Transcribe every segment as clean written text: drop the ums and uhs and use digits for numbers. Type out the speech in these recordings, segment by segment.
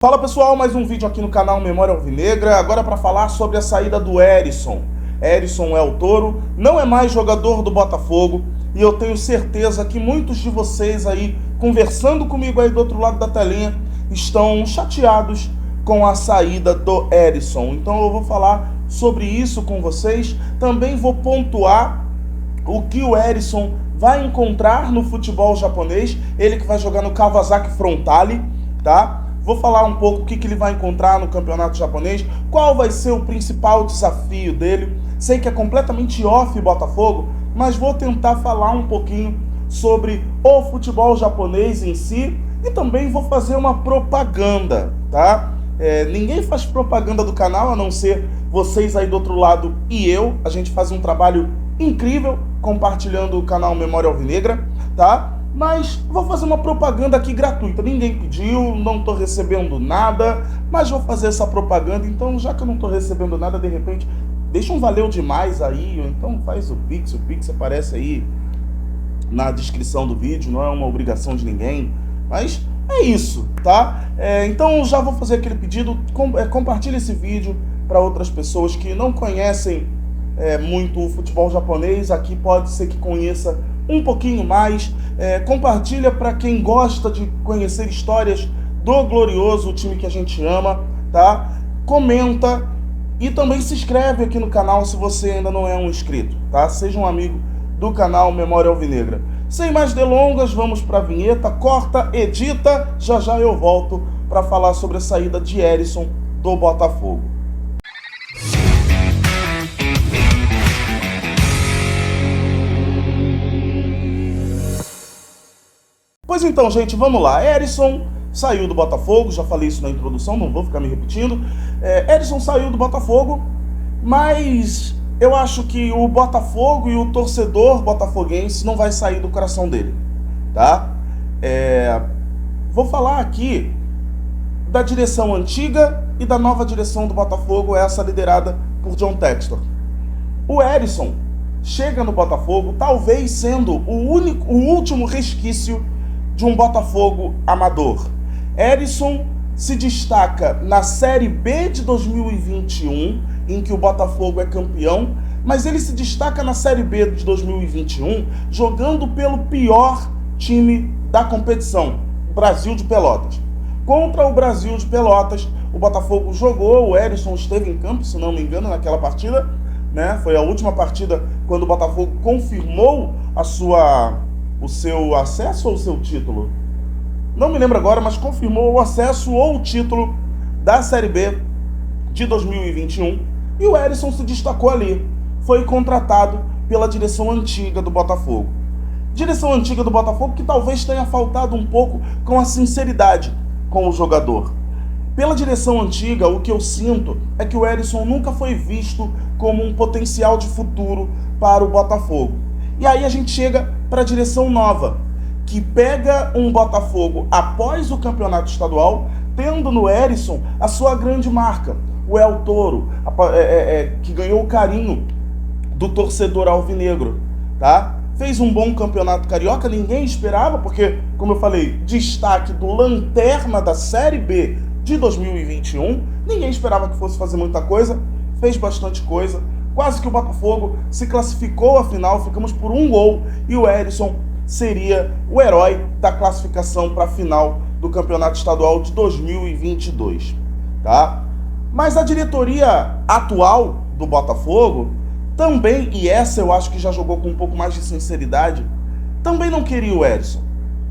Fala pessoal, mais um vídeo aqui no canal Memória Alvinegra, agora para falar sobre a saída do Herisson. Herisson é o Touro, não é mais jogador do Botafogo e eu tenho certeza que muitos de vocês aí, conversando comigo aí do outro lado da telinha, estão chateados com a saída do Herisson. Então eu vou falar sobre isso com vocês, também vou pontuar o que o Herisson vai encontrar no futebol japonês, ele que vai jogar no Kawasaki Frontale, tá? Vou falar um pouco o que ele vai encontrar no campeonato japonês, qual vai ser o principal desafio dele. Sei que é completamente off Botafogo, mas vou tentar falar um pouquinho sobre o futebol japonês em si e também vou fazer uma propaganda, tá? Ninguém faz propaganda do canal a não ser vocês aí do outro lado e eu. A gente faz um trabalho incrível compartilhando o canal Memória Alvinegra, tá? Mas vou fazer uma propaganda aqui gratuita, ninguém pediu, não estou recebendo nada, mas vou fazer essa propaganda, então já que eu não estou recebendo nada, de repente, deixa um valeu demais aí, ou então faz o Pix aparece aí na descrição do vídeo, não é uma obrigação de ninguém, mas é isso, tá? Então já vou fazer aquele pedido, compartilhe esse vídeo para outras pessoas que não conhecem muito o futebol japonês, aqui pode ser que conheça um pouquinho mais, compartilha para quem gosta de conhecer histórias do glorioso time que a gente ama, tá? Comenta e também se inscreve aqui no canal se você ainda não é um inscrito, tá? Seja um amigo do canal Memória Alvinegra. Sem mais delongas, vamos para a vinheta, corta, edita, já eu volto para falar sobre a saída de Herisson do Botafogo. Pois então, gente, vamos lá. Herisson saiu do Botafogo, já falei isso na introdução, não vou ficar me repetindo. Herisson saiu do Botafogo, mas eu acho que o Botafogo e o torcedor botafoguense não vai sair do coração dele, tá? Vou falar aqui da direção antiga e da nova direção do Botafogo, essa liderada por John Textor. O Herisson chega no Botafogo, talvez sendo o último resquício de um Botafogo amador. Herisson se destaca na Série B de 2021, em que o Botafogo é campeão, mas ele se destaca na Série B de 2021 jogando pelo pior time da competição, o Brasil de Pelotas. Contra o Brasil de Pelotas, o Botafogo jogou, o Herisson esteve em campo, se não me engano, naquela partida, né? Foi a última partida quando o Botafogo confirmou o seu acesso ou o seu título? Não me lembro agora, mas confirmou o acesso ou o título da Série B de 2021 e o Herisson se destacou ali. Foi contratado pela direção antiga do Botafogo. Direção antiga do Botafogo que talvez tenha faltado um pouco com a sinceridade com o jogador. Pela direção antiga, o que eu sinto é que o Herisson nunca foi visto como um potencial de futuro para o Botafogo. E aí a gente chega para a direção nova, que pega um Botafogo após o campeonato estadual, tendo no Herisson a sua grande marca, o El Touro, que ganhou o carinho do torcedor alvinegro, tá? Fez um bom campeonato carioca, ninguém esperava, porque, como eu falei, destaque do lanterna da Série B de 2021, ninguém esperava que fosse fazer muita coisa, fez bastante coisa. Quase que o Botafogo se classificou à final, ficamos por um gol e o Herisson seria o herói da classificação para a final do Campeonato Estadual de 2022, tá? Mas a diretoria atual do Botafogo também, e essa eu acho que já jogou com um pouco mais de sinceridade, também não queria o Herisson,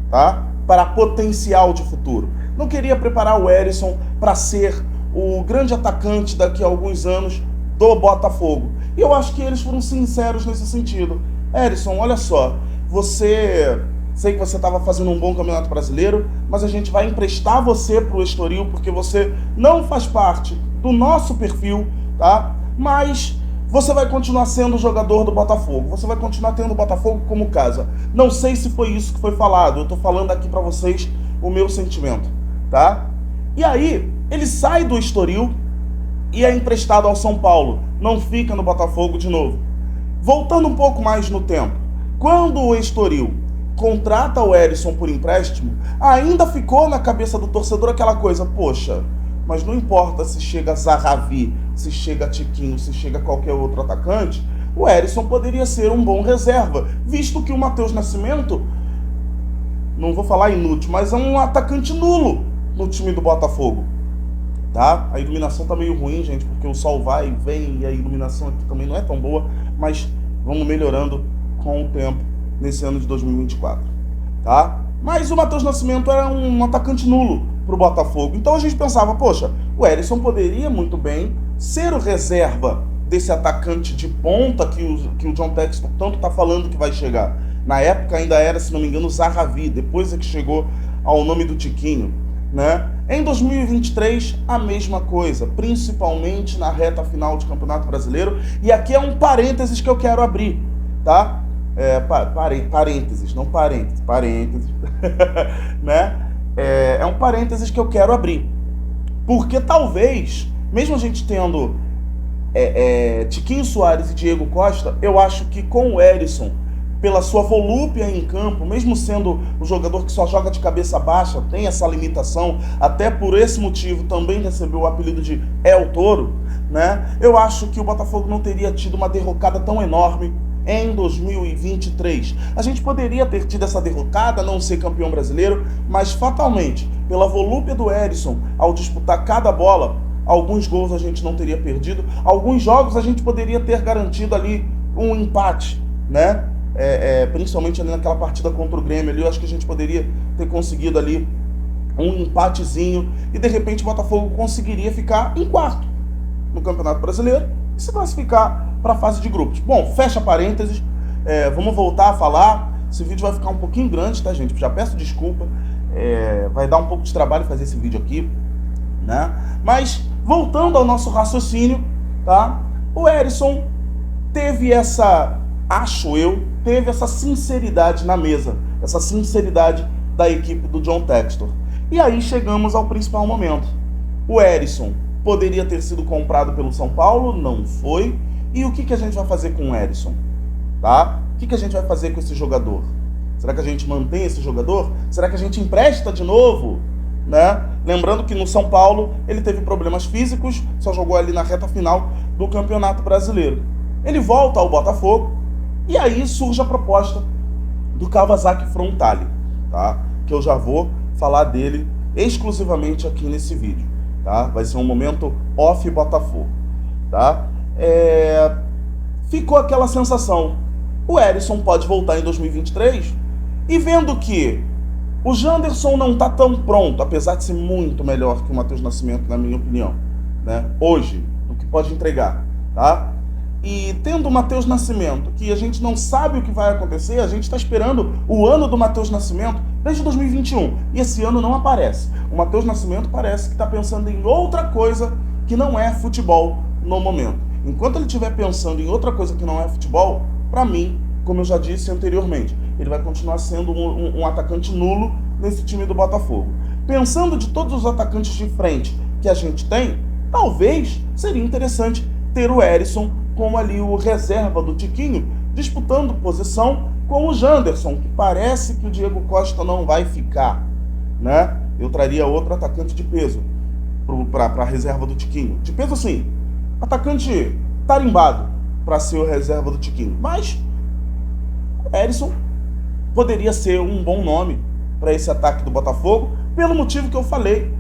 tá? Para potencial de futuro. Não queria preparar o Herisson para ser o grande atacante daqui a alguns anos do Botafogo. E eu acho que eles foram sinceros nesse sentido. Herisson, olha só, sei que você estava fazendo um bom campeonato brasileiro, mas a gente vai emprestar você para o Estoril, porque você não faz parte do nosso perfil, tá? Mas você vai continuar sendo jogador do Botafogo, você vai continuar tendo o Botafogo como casa. Não sei se foi isso que foi falado, eu tô falando aqui para vocês o meu sentimento, tá? E aí, ele sai do Estoril e é emprestado ao São Paulo, não fica no Botafogo de novo. Voltando um pouco mais no tempo, quando o Estoril contrata o Herisson por empréstimo, ainda ficou na cabeça do torcedor aquela coisa, poxa, mas não importa se chega Zahavi, se chega Tiquinho, se chega qualquer outro atacante, o Herisson poderia ser um bom reserva, visto que o Matheus Nascimento, não vou falar inútil, mas é um atacante nulo no time do Botafogo. Tá? A iluminação tá meio ruim, gente, porque o sol vai e vem e a iluminação aqui também não é tão boa, mas vamos melhorando com o tempo nesse ano de 2024, tá? Mas o Matheus Nascimento era um atacante nulo pro Botafogo, então a gente pensava, poxa, o Herisson poderia muito bem ser o reserva desse atacante de ponta que o John Textor tanto tá falando que vai chegar. Na época ainda era, se não me engano, o Zahavi, depois é que chegou ao nome do Tiquinho, né? Em 2023, a mesma coisa, principalmente na reta final de Campeonato Brasileiro. E aqui é um parênteses que eu quero abrir, tá? Parênteses, não parênteses, parênteses, né? É um parênteses que eu quero abrir. Porque talvez, mesmo a gente tendo Tiquinho Soares e Diego Costa, eu acho que com o Herisson, pela sua volúpia em campo, mesmo sendo um jogador que só joga de cabeça baixa, tem essa limitação, até por esse motivo também recebeu o apelido de El Toro, né? Eu acho que o Botafogo não teria tido uma derrocada tão enorme em 2023. A gente poderia ter tido essa derrocada, não ser campeão brasileiro, mas fatalmente, pela volúpia do Herisson, ao disputar cada bola, alguns gols a gente não teria perdido, alguns jogos a gente poderia ter garantido ali um empate, né? Principalmente ali naquela partida contra o Grêmio ali, eu acho que a gente poderia ter conseguido ali um empatezinho e de repente o Botafogo conseguiria ficar em quarto no Campeonato Brasileiro e se classificar para a fase de grupos. Bom, fecha parênteses, vamos voltar a falar. Esse vídeo vai ficar um pouquinho grande, tá, gente? Já peço desculpa, vai dar um pouco de trabalho fazer esse vídeo aqui, né? Mas voltando ao nosso raciocínio, tá? O Herisson teve teve essa sinceridade na mesa, essa sinceridade da equipe do John Textor. E aí chegamos ao principal momento. O Herisson poderia ter sido comprado pelo São Paulo, não foi. E o que a gente vai fazer com o Herisson? Tá? O que a gente vai fazer com esse jogador? Será que a gente mantém esse jogador? Será que a gente empresta de novo? Né? Lembrando que no São Paulo ele teve problemas físicos, só jogou ali na reta final do Campeonato Brasileiro. Ele volta ao Botafogo, e aí surge a proposta do Kawasaki Frontale, tá? Que eu já vou falar dele exclusivamente aqui nesse vídeo, tá? Vai ser um momento off Botafogo, tá? Ficou aquela sensação, o Herisson pode voltar em 2023 e vendo que o Janderson não tá tão pronto, apesar de ser muito melhor que o Matheus Nascimento, na minha opinião, né? Hoje, o que pode entregar, tá? E tendo o Matheus Nascimento, que a gente não sabe o que vai acontecer, a gente está esperando o ano do Matheus Nascimento desde 2021, e esse ano não aparece. O Matheus Nascimento parece que está pensando em outra coisa que não é futebol no momento. Enquanto ele estiver pensando em outra coisa que não é futebol, para mim, como eu já disse anteriormente, ele vai continuar sendo um atacante nulo nesse time do Botafogo. Pensando de todos os atacantes de frente que a gente tem, talvez seria interessante ter o Herisson como ali o reserva do Tiquinho, disputando posição com o Janderson, que parece que o Diego Costa não vai ficar, né? Eu traria outro atacante de peso para a reserva do Tiquinho. De peso, sim, atacante tarimbado para ser o reserva do Tiquinho. Mas o Herisson poderia ser um bom nome para esse ataque do Botafogo, pelo motivo que eu falei,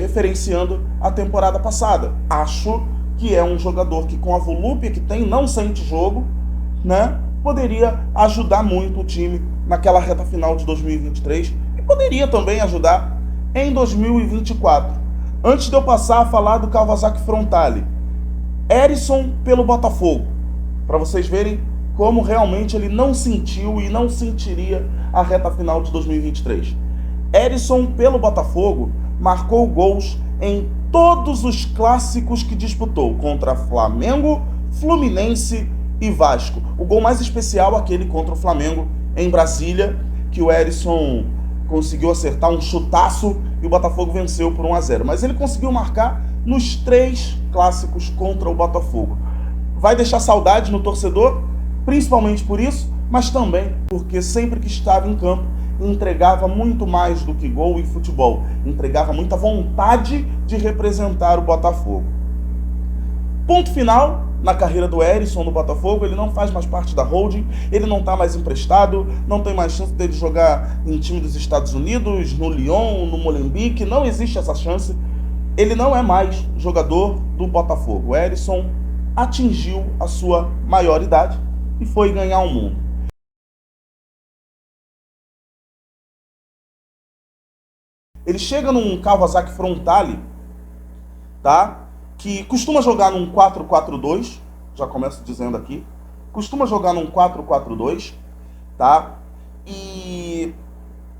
referenciando a temporada passada. Acho que é um jogador que, com a volúpia que tem, não sente jogo, né? Poderia ajudar muito o time naquela reta final de 2023 e poderia também ajudar em 2024. Antes de eu passar a falar do Kawasaki Frontale, Herisson pelo Botafogo, para vocês verem como realmente ele não sentiu e não sentiria a reta final de 2023. Herisson pelo Botafogo marcou gols em todos os clássicos que disputou, contra Flamengo, Fluminense e Vasco. O gol mais especial, aquele contra o Flamengo em Brasília, que o Herisson conseguiu acertar um chutaço e o Botafogo venceu por 1-0. Mas ele conseguiu marcar nos 3 clássicos contra o Botafogo. Vai deixar saudade no torcedor, principalmente por isso, mas também porque sempre que estava em campo entregava muito mais do que gol e futebol, entregava muita vontade de representar o Botafogo. Ponto final na carreira do Herisson no Botafogo, ele não faz mais parte da holding, ele não está mais emprestado, não tem mais chance dele jogar em time dos Estados Unidos, no Lyon, no Molenbeek, não existe essa chance. Ele não é mais jogador do Botafogo. O Herisson atingiu a sua maioridade e foi ganhar o mundo. Ele chega num Kawasaki Frontale, tá? Que costuma jogar num 4-4-2, já começo dizendo aqui, costuma jogar num 4-4-2, tá? E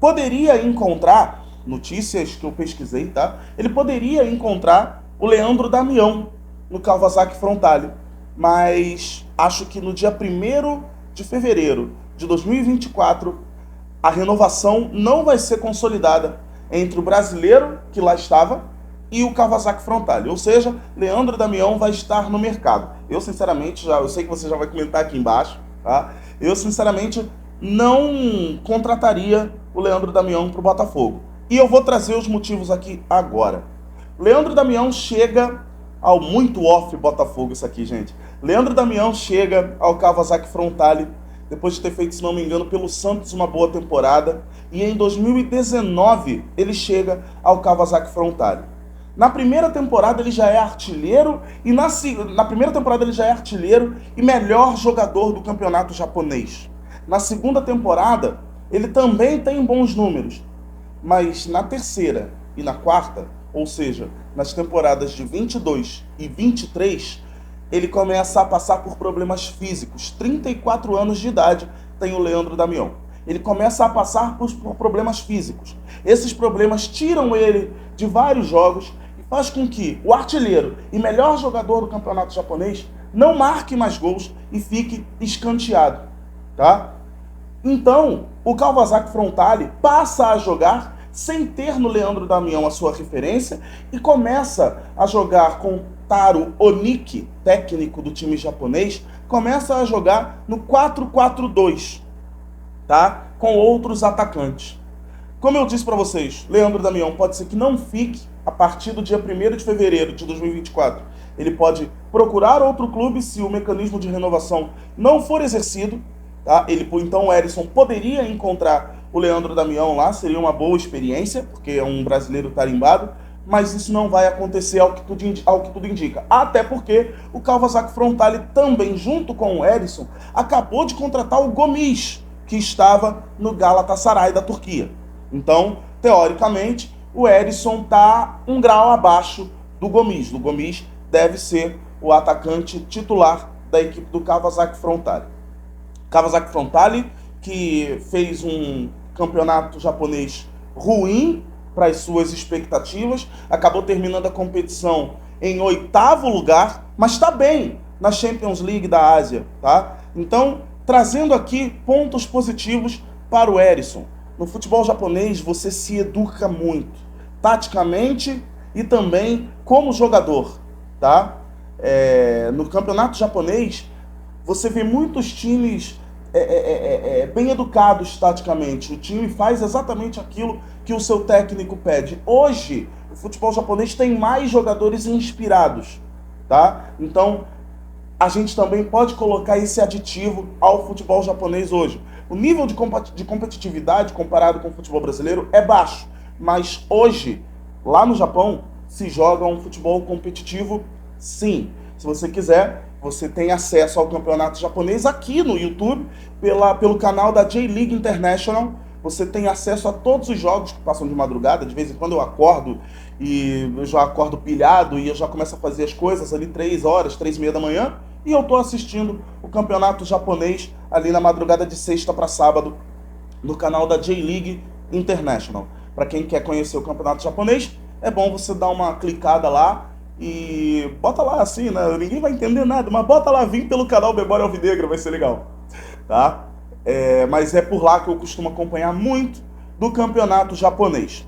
poderia encontrar, notícias que eu pesquisei, tá? Ele poderia encontrar o Leandro Damião no Kawasaki Frontale, mas acho que no dia 1º de fevereiro de 2024, a renovação não vai ser consolidada entre o brasileiro que lá estava e o Kawasaki Frontale, ou seja, Leandro Damião vai estar no mercado. Eu sinceramente, eu sei que você já vai comentar aqui embaixo, tá? Eu sinceramente não contrataria o Leandro Damião para o Botafogo. E eu vou trazer os motivos aqui agora. Leandro Damião chega ao muito off Botafogo isso aqui, gente. Leandro Damião chega ao Kawasaki Frontale depois de ter feito, se não me engano, pelo Santos uma boa temporada. E em 2019 ele chega ao Kawasaki Frontale. Na primeira temporada ele já é artilheiro e na primeira temporada ele já é artilheiro e melhor jogador do campeonato japonês. Na segunda temporada ele também tem bons números, mas na terceira e na quarta, ou seja, nas temporadas de 22 e 23, ele começa a passar por problemas físicos. 34 anos de idade tem o Leandro Damião. Ele começa a passar por problemas físicos. Esses problemas tiram ele de vários jogos e faz com que o artilheiro e melhor jogador do campeonato japonês não marque mais gols e fique escanteado, tá? Então, o Kawasaki Frontale passa a jogar sem ter no Leandro Damião a sua referência e começa a jogar com Taro Oniki, técnico do time japonês, começa a jogar no 4-4-2, tá? Com outros atacantes. Como eu disse para vocês, Leandro Damião pode ser que não fique a partir do dia 1º de fevereiro de 2024. Ele pode procurar outro clube se o mecanismo de renovação não for exercido, tá? Então o Herisson poderia encontrar o Leandro Damião lá, seria uma boa experiência, porque é um brasileiro tarimbado, mas isso não vai acontecer ao que tudo indica. Até porque o Kawasaki Frontale também, junto com o Herisson, acabou de contratar o Gomis, que estava no Galatasaray da Turquia. Então, teoricamente, o Herisson está um grau abaixo do Gomis. O Gomis deve ser o atacante titular da equipe do Kawasaki Frontale. Kawasaki Frontale, que fez um campeonato japonês ruim para as suas expectativas, acabou terminando a competição em 8º lugar, mas está bem na Champions League da Ásia, tá? Então, trazendo aqui pontos positivos para o Herisson. No futebol japonês, você se educa muito, taticamente e também como jogador, tá? No campeonato japonês, você vê muitos times bem educados taticamente. O time faz exatamente aquilo que o seu técnico pede. Hoje, o futebol japonês tem mais jogadores inspirados, tá? Então, a gente também pode colocar esse aditivo ao futebol japonês hoje. O nível de competitividade comparado com o futebol brasileiro é baixo, mas hoje, lá no Japão, se joga um futebol competitivo, sim. Se você quiser, você tem acesso ao campeonato japonês aqui no YouTube, pelo canal da J-League International. Você tem acesso a todos os jogos que passam de madrugada. De vez em quando eu acordo e eu já acordo pilhado e eu já começo a fazer as coisas ali 3 horas, 3:30 da manhã, e eu tô assistindo o campeonato japonês ali na madrugada de sexta para sábado no canal da J-League International. Para quem quer conhecer o campeonato japonês, é bom você dar uma clicada lá e bota lá assim, né? Ninguém vai entender nada, mas bota lá, vim pelo canal Memória Alvinegra, vai ser legal, tá? Mas é por lá que eu costumo acompanhar muito do campeonato japonês,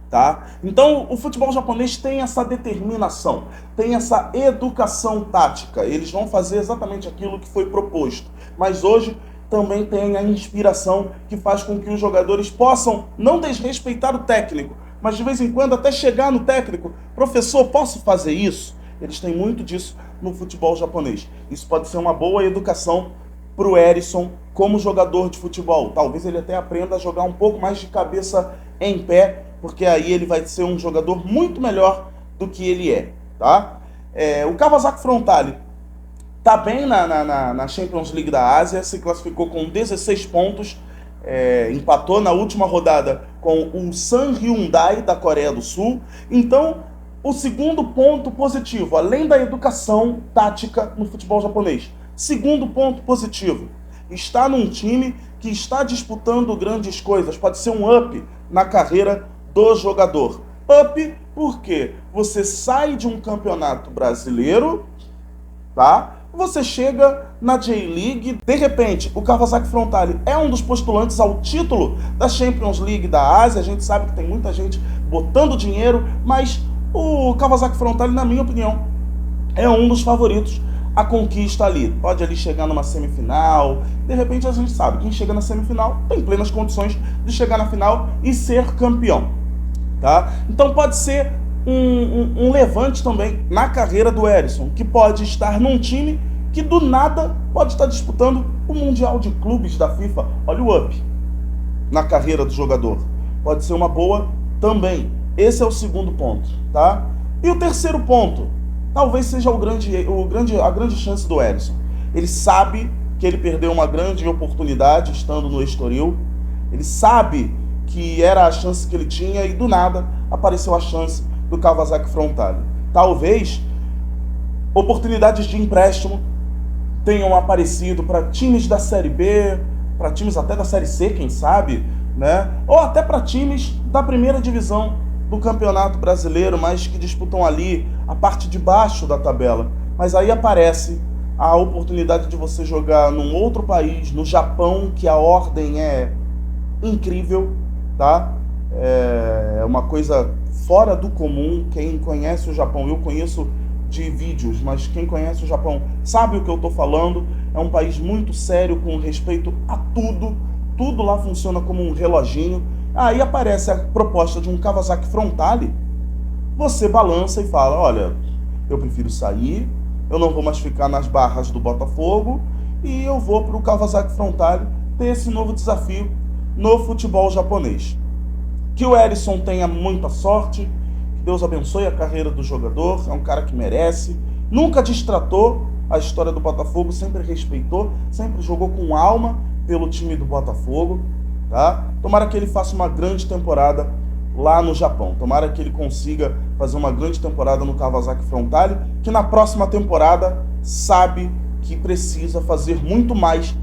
tá? Então, o futebol japonês tem essa determinação, tem essa educação tática. Eles vão fazer exatamente aquilo que foi proposto. Mas hoje, também tem a inspiração que faz com que os jogadores possam não desrespeitar o técnico, mas de vez em quando até chegar no técnico: professor, posso fazer isso? Eles têm muito disso no futebol japonês. Isso pode ser uma boa educação para o Erisson como jogador de futebol. Talvez ele até aprenda a jogar um pouco mais de cabeça em pé, porque aí ele vai ser um jogador muito melhor do que ele é, tá? O Kawasaki Frontale tá bem na Champions League da Ásia, se classificou com 16 pontos, empatou na última rodada com o San Hyundai da Coreia do Sul. Então, o segundo ponto positivo, além da educação tática no futebol japonês, segundo ponto positivo, está num time que está disputando grandes coisas, pode ser um up na carreira do jogador. Up porque você sai de um campeonato brasileiro, tá? Você chega na J-League, de repente o Kawasaki Frontale é um dos postulantes ao título da Champions League da Ásia. A gente sabe que tem muita gente botando dinheiro, mas o Kawasaki Frontale, na minha opinião, é um dos favoritos à conquista ali. Pode ali chegar numa semifinal, de repente a gente sabe, quem chega na semifinal tem plenas condições de chegar na final e ser campeão, tá? Então pode ser um levante também na carreira do Erisson, que pode estar num time que do nada pode estar disputando o Mundial de Clubes da FIFA. Olha o up na carreira do jogador. Pode ser uma boa também. Esse é o segundo ponto, tá? E o terceiro ponto, talvez seja a grande chance do Erisson. Ele sabe que ele perdeu uma grande oportunidade estando no Estoril. Ele sabe que era a chance que ele tinha e do nada apareceu a chance do Kawasaki Frontale. Talvez oportunidades de empréstimo tenham aparecido para times da Série B, para times até da Série C, quem sabe, né? Ou até para times da primeira divisão do Campeonato Brasileiro, mas que disputam ali a parte de baixo da tabela. Mas aí aparece a oportunidade de você jogar num outro país, no Japão, que a ordem é incrível, tá? É uma coisa fora do comum. Quem conhece o Japão, eu conheço de vídeos, mas quem conhece o Japão sabe o que eu tô falando. É um país muito sério com respeito a tudo. Tudo lá funciona como um reloginho. Aí aparece a proposta de um Kawasaki Frontale. Você balança e fala: olha, eu prefiro sair, eu não vou mais ficar nas barras do Botafogo e eu vou para o Kawasaki Frontale ter esse novo desafio no futebol japonês. Que o Erisson tenha muita sorte, que Deus abençoe a carreira do jogador. É um cara que merece, nunca destratou a história do Botafogo, sempre respeitou, sempre jogou com alma pelo time do Botafogo, tá? Tomara que ele faça uma grande temporada lá no Japão. Tomara que ele consiga fazer uma grande temporada no Kawasaki Frontale, que na próxima temporada sabe que precisa fazer muito mais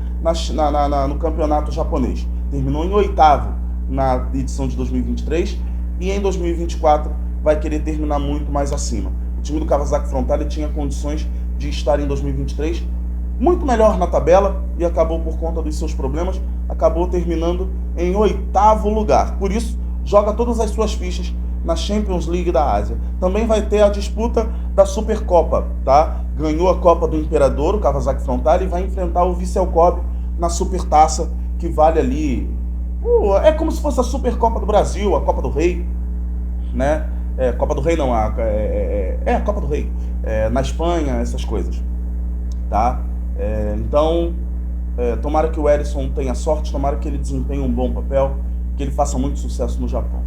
no campeonato japonês. Terminou em 8º na edição de 2023 e em 2024 vai querer terminar muito mais acima. O time do Kawasaki Frontale tinha condições de estar em 2023 muito melhor na tabela e acabou, por conta dos seus problemas, acabou terminando em 8º lugar. Por isso, joga todas as suas fichas na Champions League da Ásia. Também vai ter a disputa da Supercopa, tá? Ganhou a Copa do Imperador, o Kawasaki Frontale, e vai enfrentar o Vissel Kobe na Supertaça, que vale ali... é como se fosse a Supercopa do Brasil, a Copa do Rei, né? Copa do Rei não, a Copa do Rei, na Espanha, essas coisas, tá? Então, tomara que o Erisson tenha sorte, tomara que ele desempenhe um bom papel, que ele faça muito sucesso no Japão.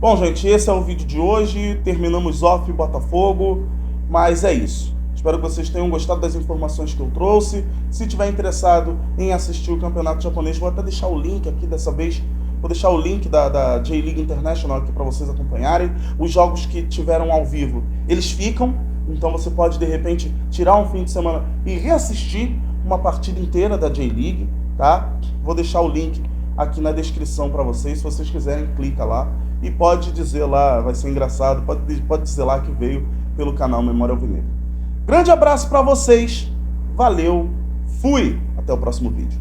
Bom, gente, esse é o vídeo de hoje. Terminamos off Botafogo, mas é isso. Espero que vocês tenham gostado das informações que eu trouxe. Se tiver interessado em assistir o campeonato japonês, vou até deixar o link aqui dessa vez. Vou deixar o link da J-League International aqui para vocês acompanharem. Os jogos que tiveram ao vivo, eles ficam. Então você pode, de repente, tirar um fim de semana e reassistir uma partida inteira da J-League, tá? Vou deixar o link aqui na descrição para vocês. Se vocês quiserem, clica lá. E pode dizer lá, vai ser engraçado, pode dizer lá que veio pelo canal Memória Alvinegra. Grande abraço para vocês, valeu, fui, até o próximo vídeo.